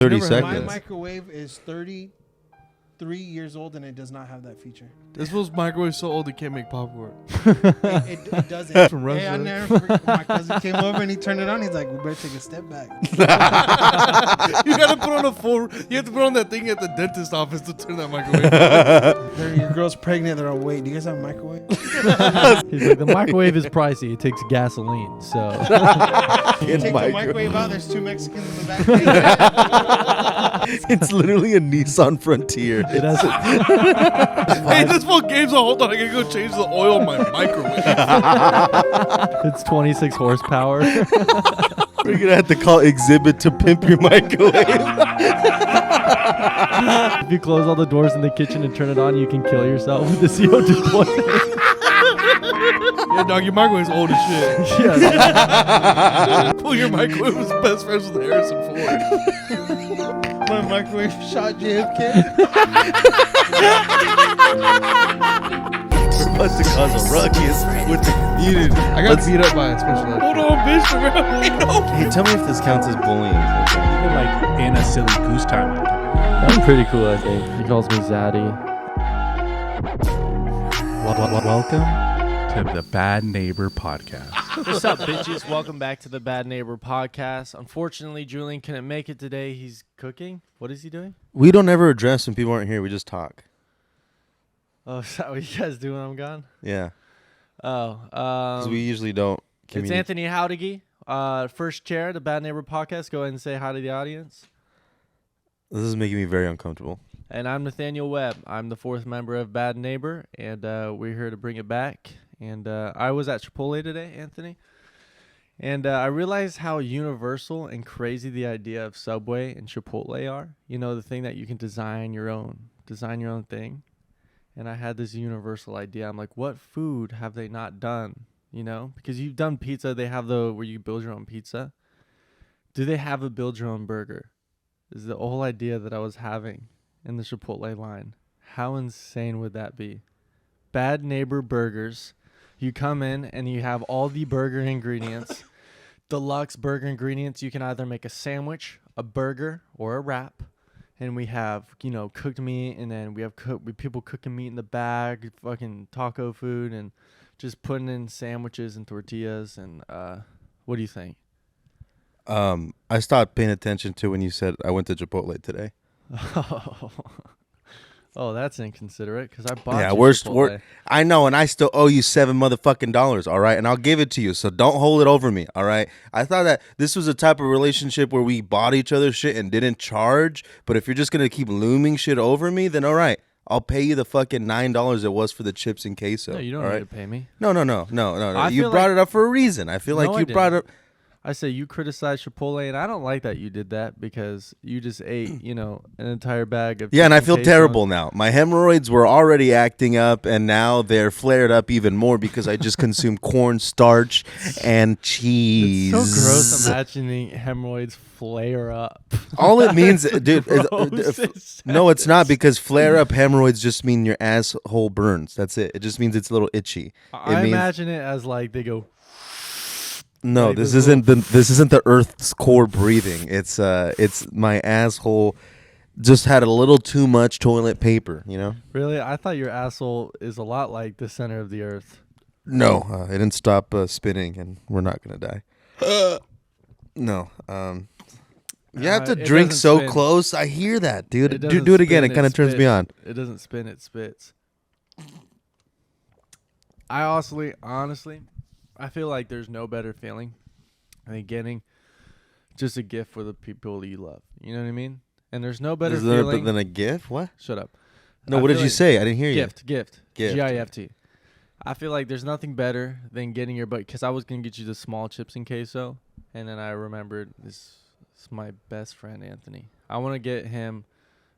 30 seconds. My microwave is 33 years old and it does not have that feature. This was microwave so old it can't make popcorn. It doesn't. From Russia. Hey, I never forget. My cousin came over and he turned it on. He's like, "We better take a step back." You gotta put on you have to put on that thing at the dentist office to turn that microwave. Your girl's pregnant. They're all, "Wait, do you guys have a microwave?" He's like, the microwave is pricey. It takes gasoline, so. You take the microwave out. There's 2 Mexicans in the back. It's literally a Nissan Frontier. It has Hey, this whole game's hold on. I gotta go change the oil in my microwave. it's 26 horsepower. We're gonna have to call Exhibit to pimp your microwave. If you close all the doors in the kitchen and turn it on, you can kill yourself with the CO2 poisoning. Yeah, dog, your microwave's old as shit. Yeah. Pull your microwave was best friends with Harrison Ford. My microwave shot JFK. We're about to cause a ruckus with the muted. I got beat up by a special ed. Hold on, bitch. Hey, tell me if this counts as bullying. Even like in a silly goose time. I'm pretty cool, I think. He calls me Zaddy. Welcome to the Bad Neighbor Podcast. What's up, bitches? Welcome back to the Bad Neighbor Podcast. Unfortunately, Julian couldn't make it today. He's cooking. What is he doing? We don't ever address when people aren't here. We just talk. Oh, is that what you guys do when I'm gone? Yeah. Oh, Because we usually don't it's communicate. Anthony Jauregui, first chair, the Bad Neighbor Podcast. Go ahead and say hi to the audience. This is making me very uncomfortable. And I'm Nathaniel Webb. I'm the 4th member of Bad Neighbor, and we're here to bring it back. And I was at Chipotle today, Anthony, and I realized how universal and crazy the idea of Subway and Chipotle are. You know, the thing that you can design your own thing. And I had this universal idea. I'm like, what food have they not done? You know, because you've done pizza. They have where you build your own pizza. Do they have a build your own burger? Is the whole idea that I was having in the Chipotle line. How insane would that be? Bad Neighbor Burgers. You come in and you have all the burger ingredients. Deluxe burger ingredients. You can either make a sandwich, a burger, or a wrap. And we have, cooked meat, and then we have people cooking meat in the bag, fucking taco food, and just putting in sandwiches and tortillas. And what do you think? I stopped paying attention to when you said I went to Chipotle today. Oh, that's inconsiderate because I bought we're I know, and I still owe you $7 motherfucking dollars, all right? And I'll give it to you, so don't hold it over me, all right? I thought that this was a type of relationship where we bought each other shit and didn't charge, but if you're just going to keep looming shit over me, then all right. I'll pay you the fucking $9 it was for the chips and queso. No, you don't need to pay me. No. You brought it up for a reason. I feel like you brought it up. I say you criticized Chipotle, and I don't like that you did that because you just ate, an entire bag of. Yeah, and I feel terrible now. My hemorrhoids were already acting up, and now they're flared up even more because I just consumed cornstarch and cheese. It's so gross imagining hemorrhoids flare up. All it means, dude. No, it's not, because flare up hemorrhoids just mean your asshole burns. That's it. It just means it's a little itchy. I imagine it as like they go. No, like this isn't the Earth's core breathing. It's my asshole just had a little too much toilet paper, Really? I thought your asshole is a lot like the center of the Earth. No, it didn't stop spinning, and we're not gonna die. No, you have to drink so spin. close. I hear that, dude. Do it again. It kind of turns me on. It doesn't spin. It spits. I honestly. I feel like there's no better feeling than getting just a gift for the people you love. You know what I mean? And there's no better feeling than a gift. What? Shut up. No, what did you say? I didn't hear you. Gift. GIFT. I feel like there's nothing better than getting your buddy, because I was gonna get you the small chips and queso, and then I remembered this is my best friend Anthony. I want to get him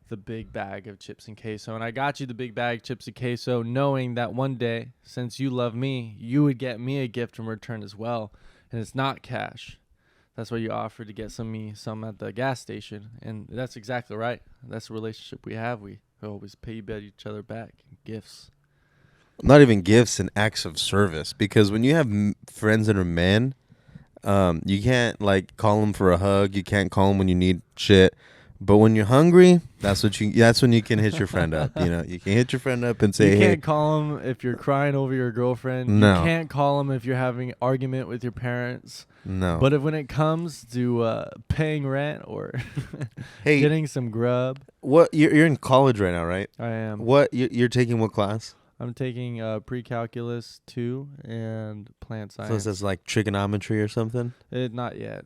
the big bag of chips and queso, and I got you the big bag of chips and queso knowing that one day, since you love me, you would get me a gift in return as well. And it's not cash. That's what you offered to get some at the gas station, and that's exactly right. That's the relationship we have. We always pay each other back in gifts. Not even gifts, and acts of service, because when you have friends that are men, you can't like call them for a hug, you can't call them when you need shit. But when you're hungry, that's when you can hit your friend up. You know, you can hit your friend up and say, You "Hey, can't call him if you're crying over your girlfriend. No. You can't call him if you're having an argument with your parents. no." But when it comes to paying rent or Hey, getting some grub, what you're in college right now, right? I am. What you're taking? What class? I'm taking pre-calculus 2 and plant So science. this is like trigonometry or something. Not yet.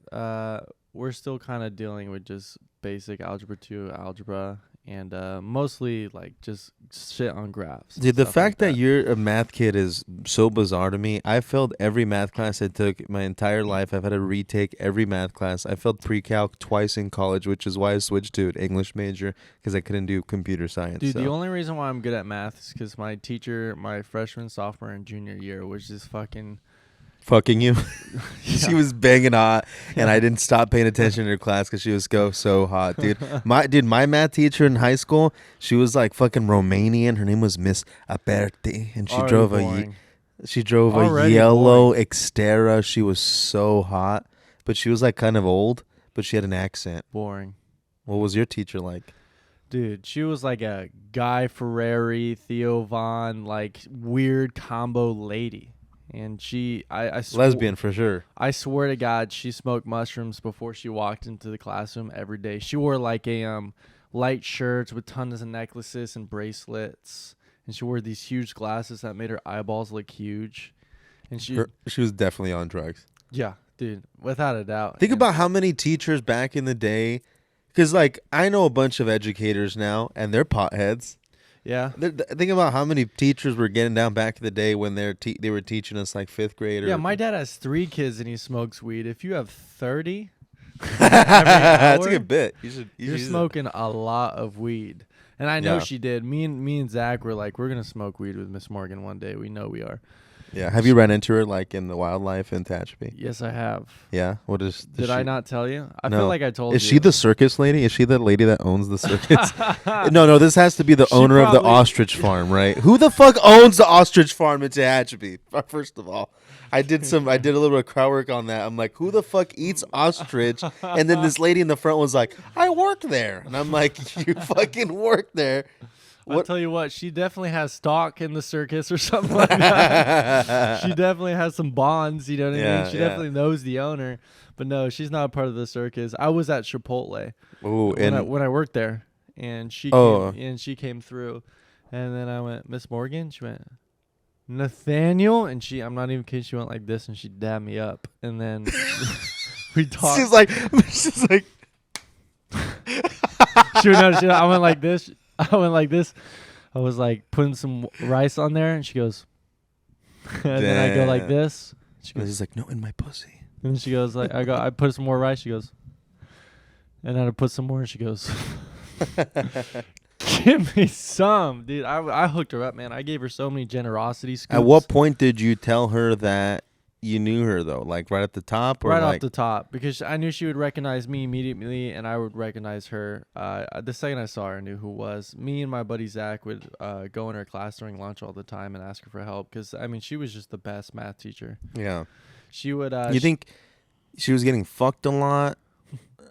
We're still kind of dealing with just basic algebra 2 algebra and mostly like just shit on graphs. and Dude, the stuff fact like that you're a math kid is so bizarre to me. I failed every math class I took my entire life. I've had to retake every math class. I failed pre-calc twice in college, which is why I switched to an English major because I couldn't do computer science. Dude, so. the only reason why I'm good at math is because my teacher, my freshman, sophomore, and junior year was just fucking. Fucking you. Yeah. She was banging hot, and I didn't stop paying attention to her class because she was so hot, dude. My math teacher in high school, she was like fucking Romanian. Her name was Miss Aperti, and she Already drove boring. a Already yellow boring. Xterra. She was so hot, but she was like kind of old, but she had an accent. Boring. What was your teacher like? Dude, she was like a Guy Ferrari, Theo Von, like weird combo lady. And I Lesbian for sure. I swear to God, she smoked mushrooms before she walked into the classroom every day. She wore like a light shirts with tons of necklaces and bracelets, and she wore these huge glasses that made her eyeballs look huge. And she She was definitely on drugs. yeah, dude, without a doubt. Think And- about how many teachers back in the day, because like I know a bunch of educators now, and they're potheads. yeah. Think about how many teachers were getting down back in the day when they were teaching us like fifth grade. Or Yeah, my dad has 3 kids and he smokes weed. If you have 30, That's a hour, good bit. You should you're use it. smoking a lot of weed. And I know Yeah. she did. Me and Zach were like, we're gonna smoke weed with Miss Morgan one day. We know we are. Yeah. Have you run into her like in the wildlife in Tehachapi? Yes, I have. Yeah. What is? Did I not tell you? I No. feel like I told Is you. she the circus lady? Is she the lady that owns the circus? No. This has to be the She owner of the probably- ostrich farm, right? Who the fuck owns the ostrich farm in Tehachapi? First of all, I did a little bit of crowd work on that. I'm like, who the fuck eats ostrich? And then this lady in the front was like, I work there, and I'm like, you fucking work there. I'll tell you what, she definitely has stock in the circus or something like that. She definitely has some bonds, you know what I Yeah, mean? She yeah. definitely knows the owner. But no, she's not a part of the circus. I was at Chipotle Ooh, when I worked there, and she came through, and then I went, Miss Morgan. She went, Nathaniel, and I'm not even kidding. She went like this, and she dabbed me up, and then we talked. she's like, I went like this. I went like this. I was like putting some rice on there, and she goes, and then I go like Damn. this. She and goes, he's like, no, in my pussy. and then she goes like, I put some more rice. She goes, and then I put some more, and she goes, give me some, dude. I hooked her up, man. I gave her so many generosity scoops. At what point did you tell her that you knew her though? Like right at the top, or Right like off the top, because I knew she would recognize me immediately, and I would recognize her. The second I saw her, I knew who it was. Me and my buddy Zach would go in her class during lunch all the time and ask her for help, because I mean, she was just the best math teacher. yeah? She would. You think she was getting fucked a lot,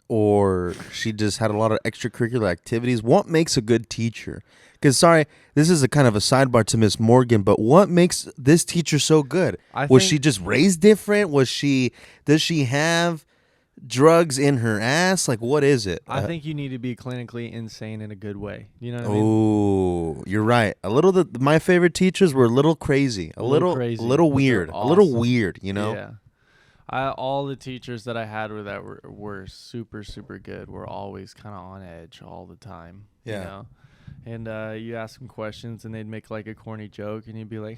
or she just had a lot of extracurricular activities? What makes a good teacher? Because sorry, this is a kind of a sidebar to Miss Morgan, but what makes this teacher so good? Was she just raised different? Does she have drugs in her ass? Like, what is it? I think you need to be clinically insane in a good way. You know what I mean? Oh, you're right. My favorite teachers were a little crazy, a little crazy, a little but they're weird, a little awesome. weird. You know? Yeah. All the teachers that I had were super, super good. Were always kind of on edge all the time. Yeah. You know? And you ask them questions, and they'd make like a corny joke, and you'd be like,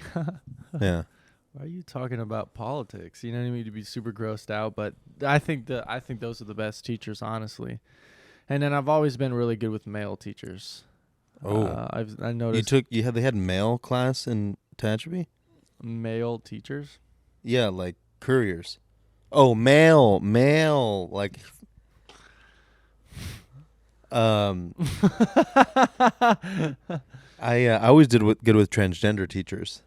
Yeah. "Why are you talking about politics?" You know what I mean? To be super grossed out. But I think those are the best teachers, honestly. And then I've always been really good with male teachers. Oh. I noticed They had male class in Tehachapi? male teachers. Yeah, like couriers. Oh, male, like I always did good with transgender teachers.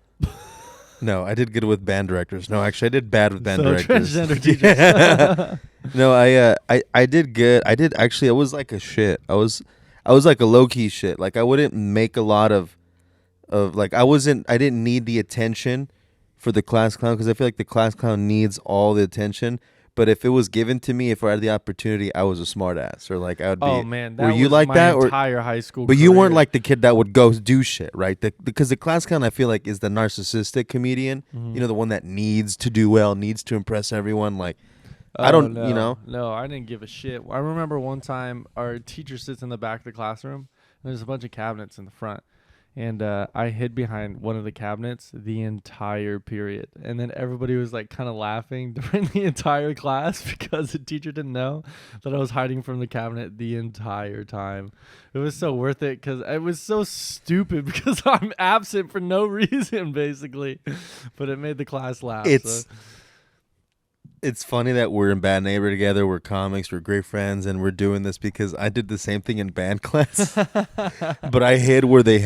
No, I did good with band directors. No, actually, I did bad with band So directors. transgender teachers. No, I did good. I did actually. I was like a shit. I was like a low key shit. Like I wouldn't make a lot of like I wasn't. I didn't need the attention for the class clown because I feel like the class clown needs all the attention. But if it was given to me, if I had the opportunity, I was a smart ass or like I would be. Oh man, that were you was like my that or? entire high school. But you weren't career. like the kid that would go do shit, right? Because the class clown, I feel like, is the narcissistic comedian. Mhm. You know, the one that needs to do well, needs to impress everyone. Like, I don't, no, you know. No, I didn't give a shit. I remember one time our teacher sits in the back of the classroom. And there's a bunch of cabinets in the front. And I hid behind one of the cabinets the entire period. And then everybody was like kind of laughing during the entire class because the teacher didn't know that I was hiding from the cabinet the entire time. It was so worth it because it was so stupid because I'm absent for no reason, basically. But it made the class laugh. It's funny that we're in Bad Neighbor together. We're comics. We're great friends, and we're doing this because I did the same thing in band class. But I hid where they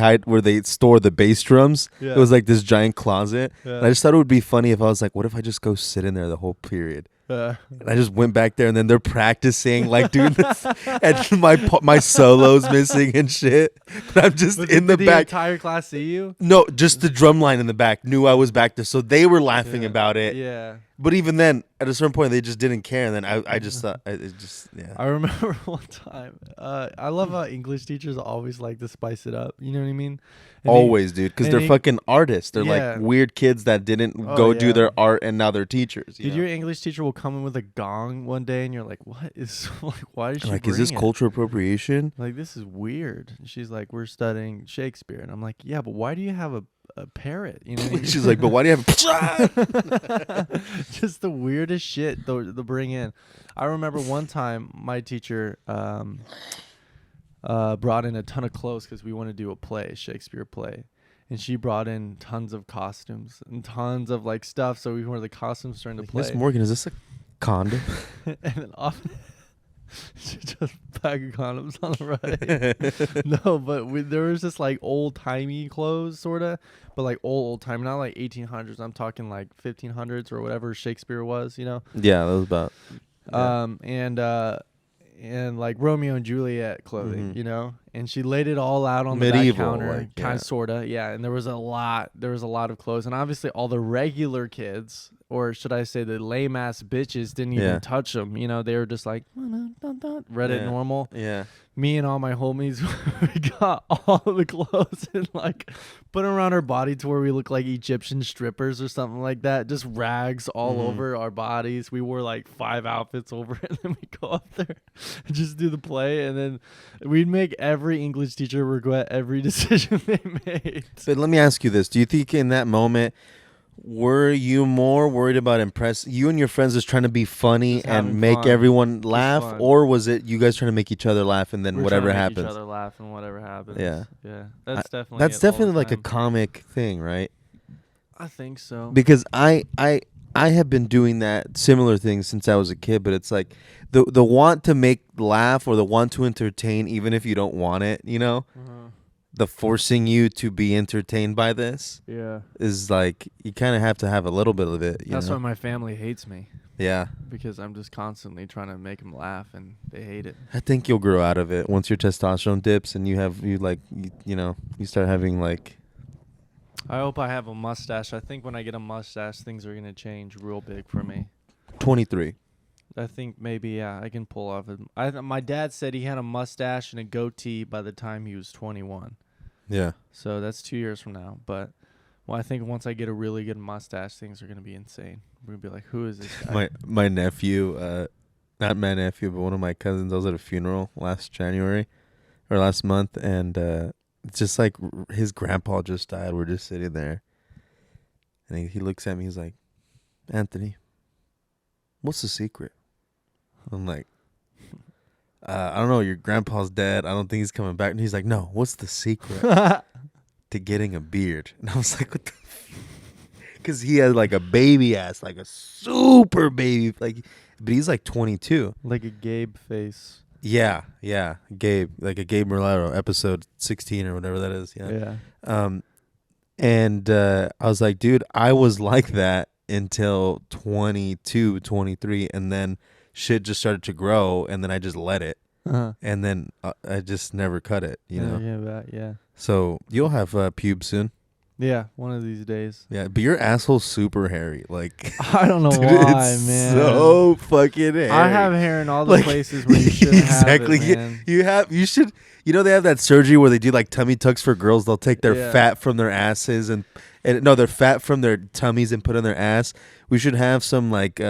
store the bass drums. Yeah. It was like this giant closet. Yeah. And I just thought it would be funny if I was like, what if I just go sit in there the whole period? And I just went back there, and then they're practicing, like doing this, and my solo's missing and shit. But I'm just in the did back. The entire class see you? No, just the drum line in the back knew I was back there, so they were laughing about it. Yeah. But even then, at a certain point, they just didn't care, and then I just thought it just I remember one time. I love how English teachers always like to spice it up. You know what I mean? And always, dude, because they're fucking artists. They're Yeah. like weird kids that didn't Oh, go do yeah. their art, and now they're teachers. Dude, your English teacher will come in with a gong one day, and you're like, "What is like? Why did she like, bring is this it? cultural appropriation? Like, this is weird." And she's like, "We're studying Shakespeare," and I'm like, "Yeah, but why do you have a parrot?" You know? What I mean? She's like, but why do you have? Just the weirdest shit to bring in. I remember one time my teacher brought in a ton of clothes because we want to do a play, Shakespeare play. And she brought in tons of costumes and tons of like stuff. So we wore the costumes during the play. Miss Morgan, is this a condom? And then often she just bag of condoms on the right. No, but there was just like old timey clothes, sort of, but like old time, not like 1800s. I'm talking like 1500s or whatever Shakespeare was, you know. Yeah, that was about. And like Romeo and Juliet clothing, Mhm. you know, and she laid it all out on the Medieval, back counter, like, kind yeah. of, sorta, yeah. And there was a lot of clothes, and obviously all the regular kids, or should I say the lame ass bitches, didn't even Yeah. touch them. You know, they were just like read it Yeah. normal. Yeah. Me and all my homies, we got all the clothes and like put them around our body to where we look like Egyptian strippers or something like that. Just rags all Mhm. over our bodies. We wore like 5 outfits over it, and then we go up there and just do the play. And then we'd make every English teacher regret every decision they made. But let me ask you this: do you think in that moment, were you more worried about you and your friends just trying to be funny Just having and make fun. everyone laugh, fun. or was it you guys trying to make each other laugh and then We're whatever trying to make happens? each other laugh and whatever happens. Yeah. Yeah. That's definitely That's it all the definitely like a time. comic thing, right? I think so. Because I have been doing that similar things since I was a kid, but it's like the want to make laugh or the want to entertain even if you don't want it, you know? The forcing you to be entertained by this Yeah. is like you kind of have to have a little bit of it, you That's know? why my family hates me. Yeah. Because I'm just constantly trying to make them laugh, and they hate it. I think you'll grow out of it once your testosterone dips and you start having like I hope I have a mustache. I think when I get a mustache, things are going to change real big for me. 23. I think maybe, yeah, I can pull off. My dad said he had a mustache and a goatee by the time he was 21. Yeah. So that's 2 years from now. But I think once I get a really good mustache, things are going to be insane. We're going to be like, who is this guy? My nephew, not my nephew, but one of my cousins, I was at a funeral last month, and it's just like his grandpa just died. We're just sitting there, and he looks at me. He's like, "Anthony, what's the secret?" I'm like, "I don't know. Your grandpa's dead. I don't think he's coming back." And he's like, "No, what's the secret to getting a beard?" And I was like, "What the?" Because he had like a baby ass, like a super baby, like, but he's like 22. Like a Gabe face. Yeah, Gabe, like a Gabe Merlero, episode 16 or whatever that is. Yeah. Yeah. And I was like, dude, I was like that until 22, 23, and then shit just started to grow, and then I just let it, and then I just never cut it, you know. Yeah. So you'll have pubes soon. Yeah, one of these days. Yeah, but your asshole's super hairy. Like, I don't know dude, why, it's man. so fucking hairy. I have hair in all the Like, places where you shouldn't exactly. have it, man. You should. You know they have that surgery where they do like tummy tucks for girls. They'll take their Yeah. fat from their asses and no, their fat from their tummies and put it on their ass. We should have some like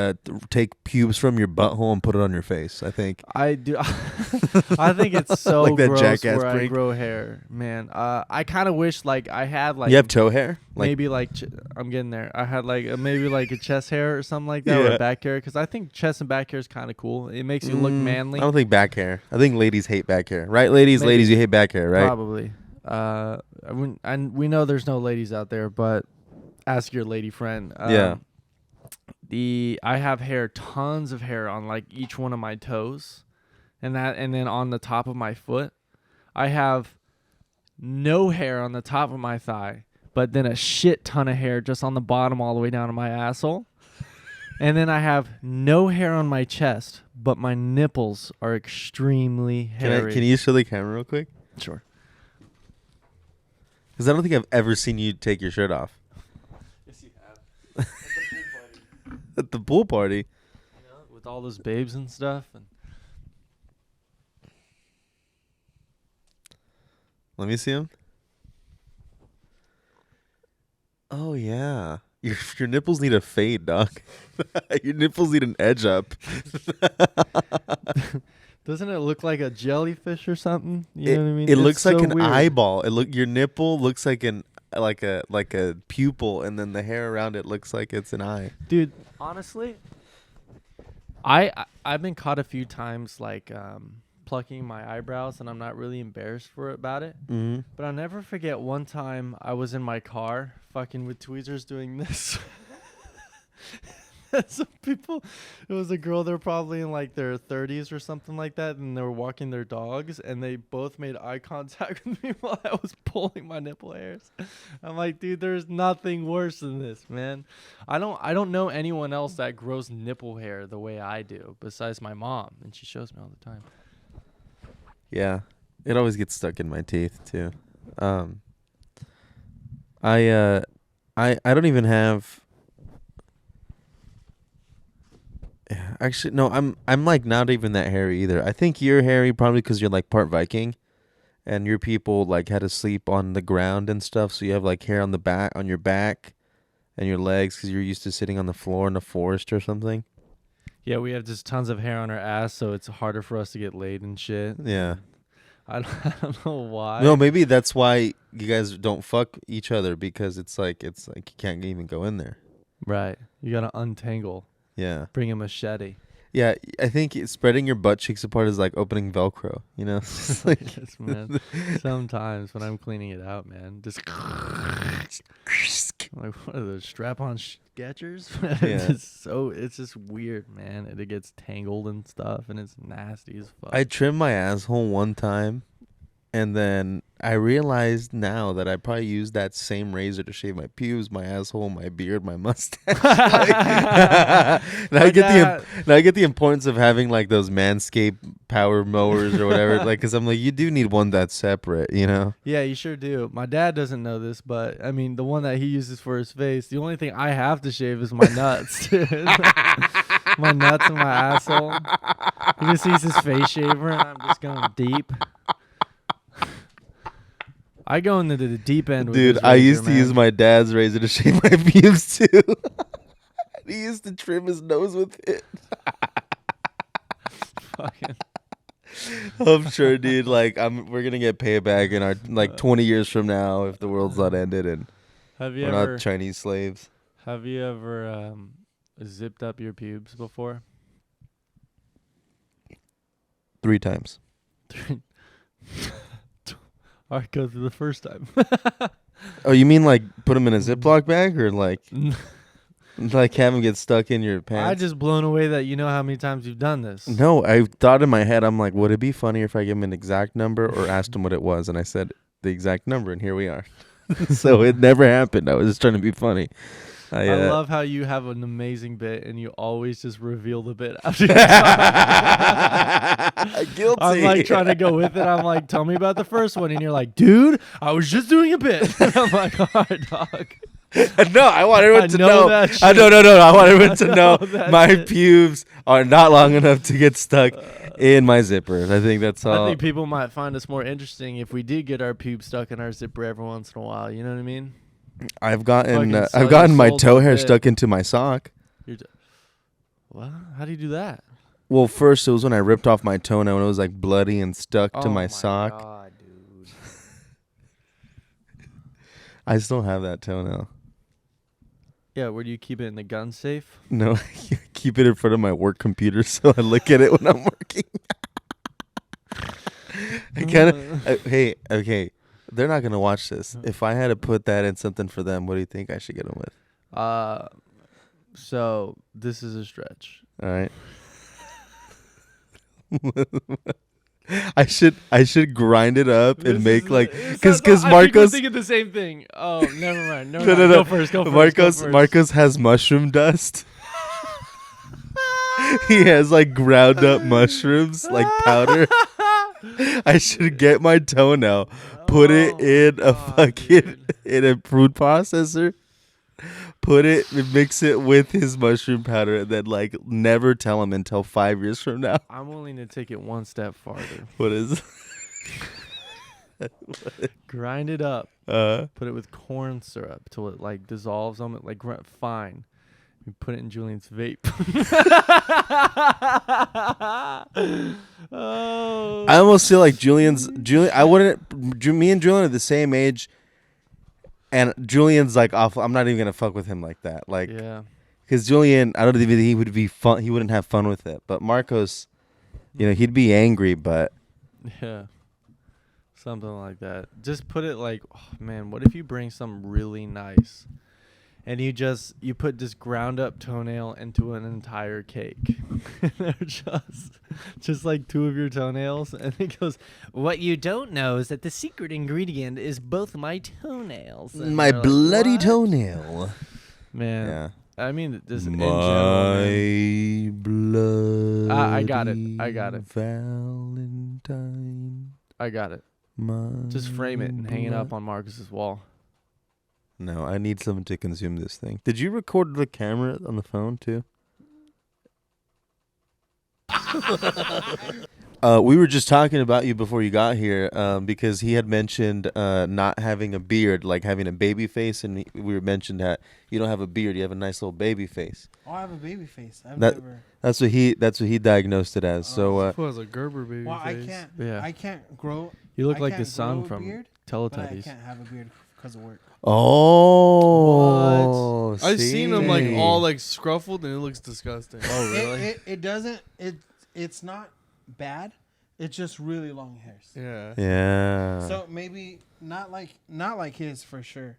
take pubes from your butthole and put it on your face. I think. I do. I think it's so Like that gross jackass where I prank. grow hair, man. I kind of wish like I had like You have toe hair. Like, maybe like I'm getting there. I had like maybe like a chest hair or something like that, or Yeah. a back hair, because I think chest and back hair is kind of cool. It makes you look manly. I don't think back hair. I think ladies hate back hair, right? Ladies, Maybe. you hate back hair, right? Probably. And we know there's no ladies out there, but ask your lady friend. Yeah. I have hair, tons of hair on like each one of my toes, and then on the top of my foot, I have no hair on the top of my thigh, but then a shit ton of hair just on the bottom all the way down to my asshole. And then I have no hair on my chest, but my nipples are extremely hairy. Can you show the camera real quick? Sure. Because I don't think I've ever seen you take your shirt off Yes, you have. at the pool party. With all those babes and stuff. And Let me see him. Oh yeah, your nipples need a fade, dog. Your nipples need an edge up. doesn't it look like a jellyfish or something? You know what I mean? It It's looks like so an weird. eyeball. Your nipple looks like a pupil, and then the hair around it looks like it's an eye. Dude, honestly, I've been caught a few times like plucking my eyebrows, and I'm not really embarrassed about it. Mm-hmm. But I'll never forget one time I was in my car fucking with tweezers doing this. Some people, it was a girl, they're probably in like their 30s or something like that, and they were walking their dogs, and they both made eye contact with me while I was pulling my nipple hairs. I'm like, dude, there's nothing worse than this, man. I don't know anyone else that grows nipple hair the way I do, besides my mom, and she shows me all the time. Yeah, it always gets stuck in my teeth too. I don't even have. Yeah, actually, no. I'm like not even that hairy either. I think you're hairy probably because you're like part Viking, and your people like had to sleep on the ground and stuff. So you have like hair on your back, and your legs because you're used to sitting on the floor in the forest or something. Yeah, we have just tons of hair on our ass, so it's harder for us to get laid and shit. Yeah. I don't know why. No, maybe that's why you guys don't fuck each other, because it's like you can't even go in there. Right. You gotta untangle. Yeah. Bring a machete. Yeah, I think spreading your butt cheeks apart is like opening Velcro, you know? It's like, Yes, man. Sometimes when I'm cleaning it out, man, just like what are those strap-on Skechers? Yeah. It's just weird, man. It gets tangled and stuff, and it's nasty as fuck. I trimmed my asshole one time, and then I realized now that I probably used that same razor to shave my pubes, my asshole, my beard, my mustache. Now I get the importance of having like those Manscaped power mowers or whatever, like, because I'm like, you do need one that's separate, you know? Yeah, you sure do. My dad doesn't know this, but I mean, the one that he uses for his face, the only thing I have to shave is my nuts, dude. My nuts and my asshole. He just sees his face shaver, and I'm just going deep. I go into the deep end with Dude, this I razor, used to man. use my dad's razor to shave my pubes too. He used to trim his nose with it. Fucking. I'm sure, dude. Like, we're gonna get payback in our 20 years from now if the world's not ended and Have you we're ever not Chinese slaves. have you ever zipped up your pubes before? 3 times. All right, go through the first time. Oh, you mean like put them in a Ziploc bag or like have them get stuck in your pants? I just blown away that you know how many times you've done this. No, I thought in my head, I'm like, would it be funnier if I give him an exact number or asked him what it was? And I said the exact number, and here we are. So it never happened. I was just trying to be funny. I love how you have an amazing bit and you always just reveal the bit after. Guilty. I'm like trying to go with it. I'm like, tell me about the first one, and you're like, dude, I was just doing a bit. I'm like, all right, dog. No, I want everyone to know know. that No. I want everyone to know that my shit. pubes are not long enough to get stuck in my zipper. I think that's all. I think people might find us more interesting if we did get our pubes stuck in our zipper every once in a while. You know what I mean? I've gotten Fucking sell I've gotten your my soul to toe a hair bit. stuck into my sock. What? How do you do that? Well, first it was when I ripped off my toenail and it was like bloody and stuck to my sock. God, dude. I still have that toenail. Yeah, where do you keep it, in the gun safe? No, I keep it in front of my work computer so I look at it when I'm working. I kind of. Hey, okay. They're not gonna watch this. If I had to put that in something for them, what do you think I should get them with? So this is a stretch. All right. I should grind it up and make like because I think we're Marcos thinking the same thing. Oh, never mind. no. Go first. Go first. Marcos has mushroom dust. He has like ground up mushrooms like powder. I should get my toenail, put it in a fucking in a food processor, put it and mix it with his mushroom powder, and then like never tell him until 5 years from now. I'm willing to take it one step farther. What is? Grind it up. Put it with corn syrup till it like dissolves on it. Like fine. You put it in Julian's vape. Oh. I almost feel like Julian. I wouldn't. Me and Julian are the same age, and Julian's like awful. I'm not even gonna fuck with him like that. Like, Yeah. because Julian, I don't think he would be fun. He wouldn't have fun with it. But Marcos, he'd be angry. But Yeah. Something like that. Just put it like, oh, man, what if you bring something really nice and you put this ground up toenail into an entire cake. They're just like two of your toenails, and it goes, what you don't know is that the secret ingredient is both my toenails. And my they're like, bloody "What?" toenail. Man. Yeah. I mean, this in general, man. My bloody. I got it. Valentine. I got it. Just frame it and hang it up on Marcus's wall. No, I need someone to consume this thing. Did you record the camera on the phone too? We were just talking about you before you got here, because he had mentioned not having a beard, like having a baby face, and we mentioned that you don't have a beard, you have a nice little baby face. Oh, I have a baby face. I've That- never. That's what he diagnosed it as. So Who has a Gerber baby Well, face? I can't grow. You look I like the can't son grow a from beard, but I Teletubbies. can't have a beard because of work. oh, I've seen him like see. all like scruffled and it looks disgusting. Oh, really? It doesn't. It's not bad. It's just really long hairs. Yeah. Yeah. So maybe not like his for sure.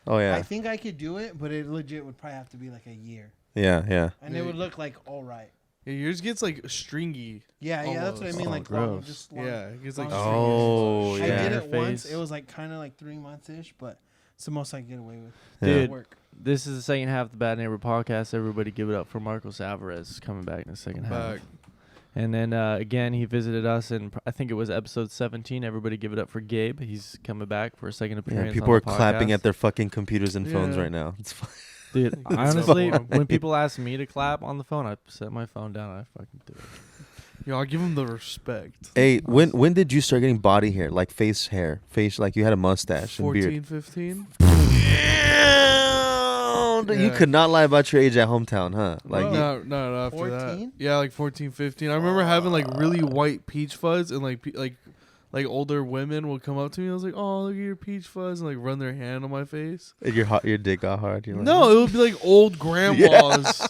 Oh yeah. I think I could do it, but it legit would probably have to be like a year, Yeah. and it would look like all right. Yeah, yours gets like stringy. Yeah, that's what I Almost. mean. Oh, Like long, gross. just long. Yeah, it gets like long Oh, I yeah. did Hair it once. face. It was like kind of like 3 months ish, but it's the most I can get away with. Yeah. Dude, Work. this is the second half of the Bad Neighbor podcast. Everybody give it up for Marcos Alvarez coming back in the second half. Back. And then again, he visited us, and I think it was episode 17. Everybody give it up for Gabe. He's coming back for a second appearance. Yeah, people on are the clapping podcast. at their fucking computers and phones Yeah. right now. It's fine. Dude, so honestly, long. when people ask me to clap on the phone, I set my phone down and I fucking do it. Yeah, I'll give him the respect. Hey, when did you start getting body hair, like face hair, like you had a mustache and 14, beard? 15? You Yeah. could not lie about your age at hometown, huh? Like, No, after 14? that. Yeah, like 14, 15. I remember having like really white peach fuzz and like like older women would come up to me. I was like, "Oh, look at your peach fuzz," and like run their hand on my face. and your dick got hard. You're like, No, it would be like old grandmas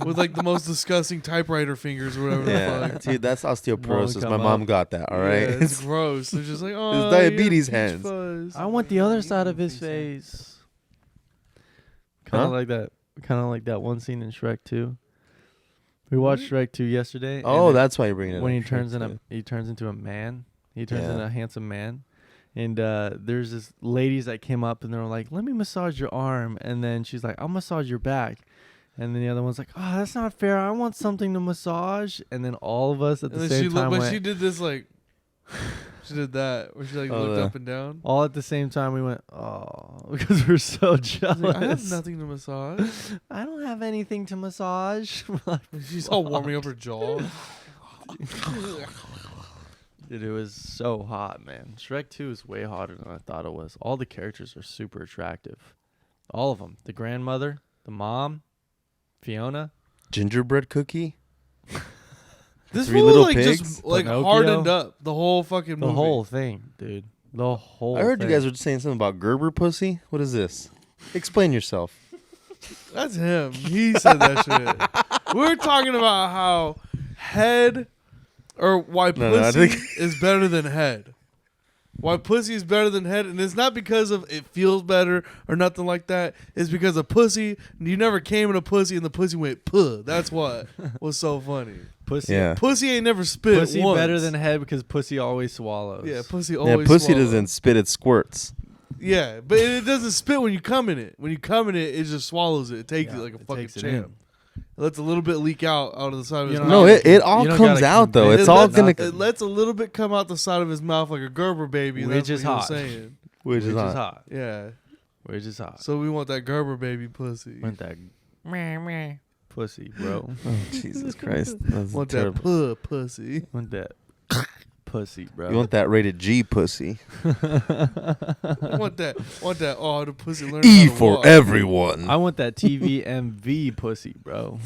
with like the most disgusting typewriter fingers or whatever the Yeah, fuck. dude, that's osteoporosis. come My mom up. got that. All right. Yeah, it's gross. They're just like, "Oh, It's your diabetes peach hands." fuzz." I want the other side of his face. Kind of Huh? like that. Kind of like that one scene in Shrek 2. We watched Shrek 2 yesterday. Oh, and that's why you're bringing it when up. he turns into a man. He turns Yeah. into a handsome man, And there's this ladies that came up and they were like, let me massage your arm. And then she's like, I'll massage your back. And then the other one's like, oh, that's not fair. I want something to massage. And then all of us at the same time But went, she did this like, she did that where she like looked up and down. all at the same time we went, oh, because we're so jealous. Like, I have nothing to massage. I don't have anything to massage. She's all warming up her jaw. Dude, it was so hot, man. Shrek 2 is way hotter than I thought it was. All the characters are super attractive. All of them. The grandmother, the mom, Fiona. Gingerbread cookie. This Three fool Little like Pigs? just like Pinocchio? hardened up the whole fucking movie. The whole thing, dude. The whole I heard thing. you guys were saying something about Gerber pussy. What is this? Explain yourself. That's him. He said that shit. We were talking about how head or why No, I pussy think- is better than head. Why pussy is better than head, and it's not because of it feels better or nothing like that. It's because of pussy. You never came in a pussy, and the pussy went puh. That's what was so funny. Pussy. Yeah. Pussy ain't never spit Pussy once. better than head because pussy always swallows. Yeah, pussy Yeah, always. pussy swallows. doesn't spit, it squirts. Yeah, but it doesn't spit when you come in it. When you come in it, it just swallows it. It takes Yeah, it like a it fucking takes it champ. in. It lets a little bit leak out of the side of his You mouth. know, No, it all you don't comes gotta out though. convince It's It all lets- gonna, It lets a little bit come out the side of his mouth like a Gerber baby. And Which that's is what he hot. was saying. which is Which is hot. hot. Yeah. Which is hot. So we want that Gerber baby pussy. Want that pussy, bro. Oh, Jesus Christ, that's Want terrible. that pussy. Want that pussy, bro. You want that rated G pussy? want that. Oh, the pussy learn E how to for walk. everyone. I want that TVMV pussy, bro.